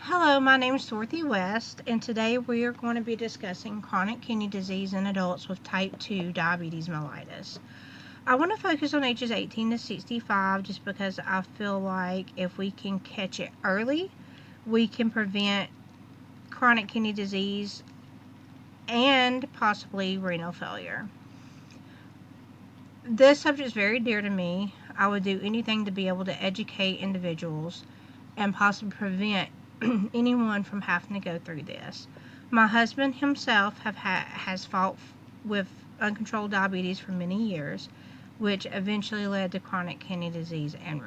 Hello, my name is Dorothy West, and today we are going to be discussing chronic kidney disease in adults with type 2 diabetes mellitus. I want to focus on ages 18 to 65 just because I feel like if we can catch it early, we can prevent chronic kidney disease and possibly renal failure. This subject is very dear to me. I would do anything to be able to educate individuals and possibly prevent anyone from having to go through this. My husband himself has fought with uncontrolled diabetes for many years, which eventually led to chronic kidney disease and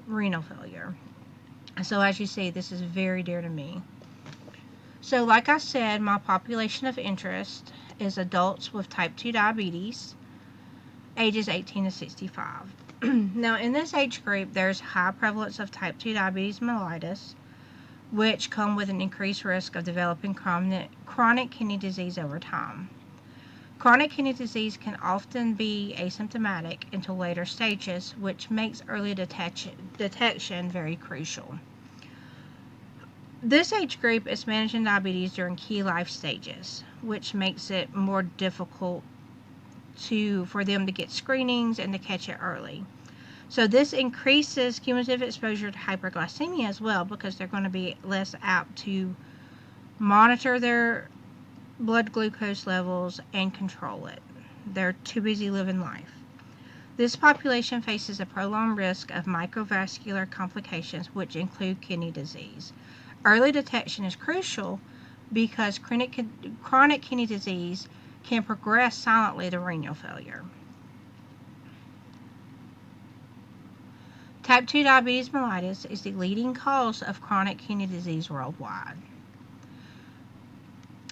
renal failure. So as you see, this is very dear to me. So like I said, my population of interest is adults with type 2 diabetes, ages 18 to 65. Now in this age group, there's high prevalence of type 2 diabetes mellitus, which come with an increased risk of developing chronic kidney disease over time. Chronic kidney disease can often be asymptomatic until later stages, which makes early detection very crucial. This age group is managing diabetes during key life stages, which makes it more difficult for them to get screenings and to catch it early. So this increases cumulative exposure to hyperglycemia as well, because they're going to be less apt to monitor their blood glucose levels and control it. They're too busy living life. This population faces a prolonged risk of microvascular complications, which include kidney disease. Early detection is crucial because chronic kidney disease can progress silently to renal failure. Type 2 diabetes mellitus is the leading cause of chronic kidney disease worldwide.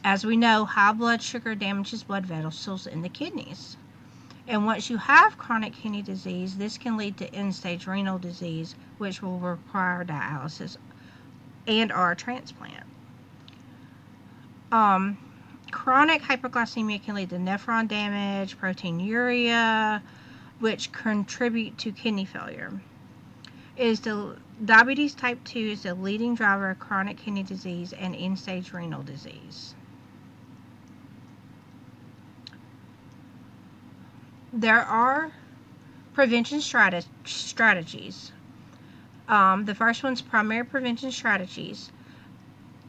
As we know, high blood sugar damages blood vessels in the kidneys. And once you have chronic kidney disease, this can lead to end-stage renal disease, which will require dialysis and/or transplant. Chronic hyperglycemia can lead to nephron damage, proteinuria, which contribute to kidney failure. Diabetes type 2 is the leading driver of chronic kidney disease and end-stage renal disease. There are prevention strategies. The first one's primary prevention strategies.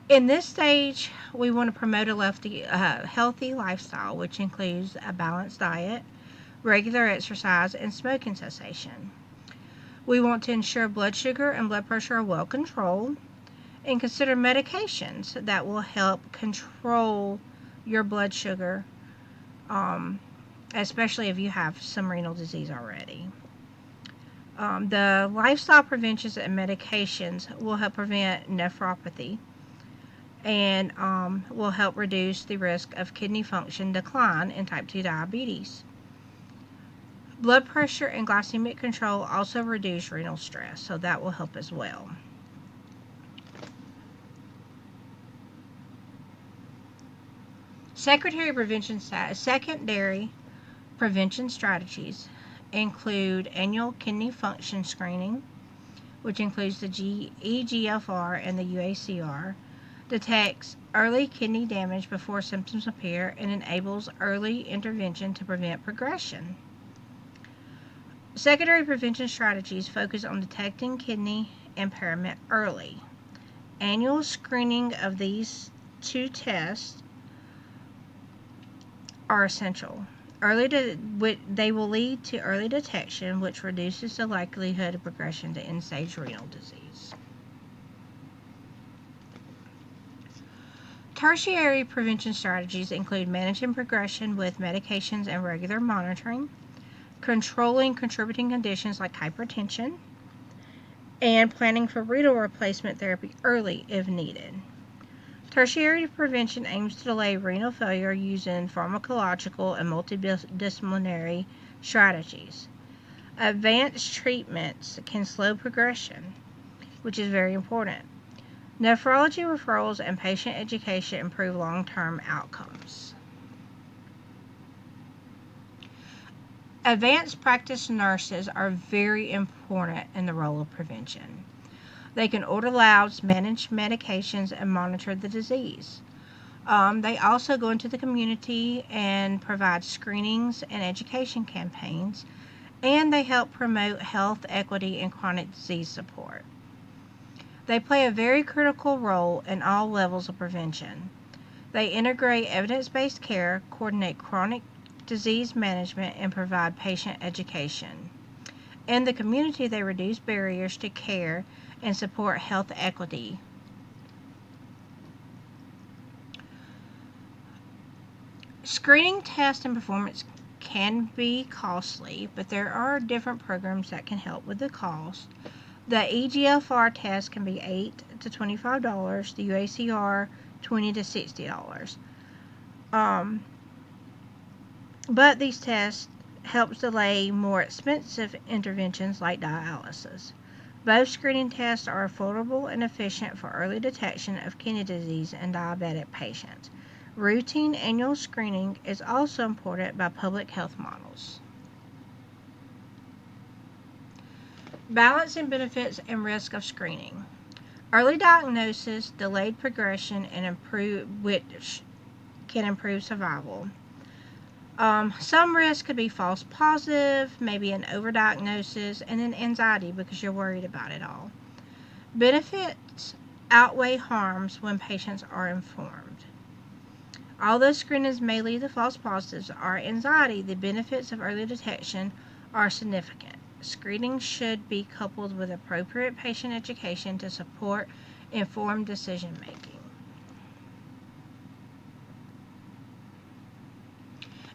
In this stage, we want to promote a healthy lifestyle, which includes a balanced diet, regular exercise, and smoking cessation. We want to ensure blood sugar and blood pressure are well controlled, and consider medications that will help control your blood sugar, especially if you have some renal disease already. The lifestyle preventions and medications will help prevent nephropathy and will help reduce the risk of kidney function decline in type 2 diabetes. Blood pressure and glycemic control also reduce renal stress, so that will help as well. Secondary prevention strategies include annual kidney function screening, which includes the EGFR and the UACR, detects early kidney damage before symptoms appear, and enables early intervention to prevent progression. Secondary prevention strategies focus on detecting kidney impairment early. Annual screening of these two tests are essential. They will lead to early detection, which reduces the likelihood of progression to end-stage renal disease. Tertiary prevention strategies include managing progression with medications and regular monitoring, controlling contributing conditions like hypertension, and planning for renal replacement therapy early if needed. Tertiary prevention aims to delay renal failure using pharmacological and multidisciplinary strategies. Advanced treatments can slow progression, which is very important. Nephrology referrals and patient education improve long-term outcomes. Advanced practice nurses are very important in the role of prevention. They can order labs, manage medications, and monitor the disease. They also go into the community and provide screenings and education campaigns, and they help promote health equity and chronic disease support. They play a very critical role in all levels of prevention. They integrate evidence-based care, coordinate chronic disease management, and provide patient education. In the community, they reduce barriers to care and support health equity. Screening tests and performance can be costly, but there are different programs that can help with the cost. The EGFR test can be $8 to $25, the UACR $20 to $60. Um, but these tests help delay more expensive interventions like dialysis. Both screening tests are affordable and efficient for early detection of kidney disease in diabetic patients. Routine annual screening is also important by public health models. Balancing benefits and risk of screening. Early diagnosis, delayed progression, which can improve survival. Some risk could be false positive, maybe an overdiagnosis, and then anxiety because you're worried about it all. Benefits outweigh harms when patients are informed. Although screenings may lead to false positives or anxiety, the benefits of early detection are significant. Screening should be coupled with appropriate patient education to support informed decision making.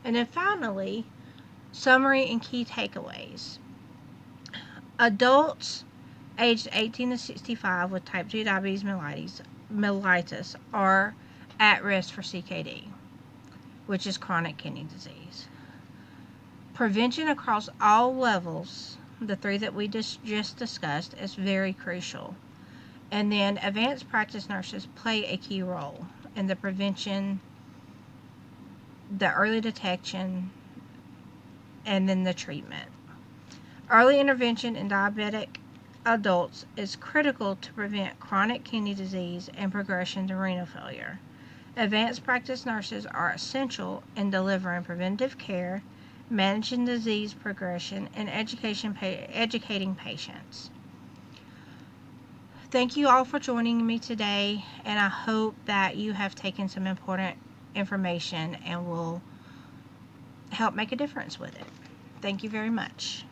And then finally, summary and key takeaways. Adults aged 18 to 65 with type 2 diabetes mellitus are at risk for CKD, which is chronic kidney disease. Prevention across all levels, the three that we just discussed, is very crucial. And then advanced practice nurses play a key role in the prevention, the early detection, and then the treatment. Early intervention in diabetic adults is critical to prevent chronic kidney disease and progression to renal failure. Advanced practice nurses are essential in delivering preventive care, managing disease progression, and educating patients. Thank you all for joining me today, and I hope that you have taken some important information and will help make a difference with it. Thank you very much.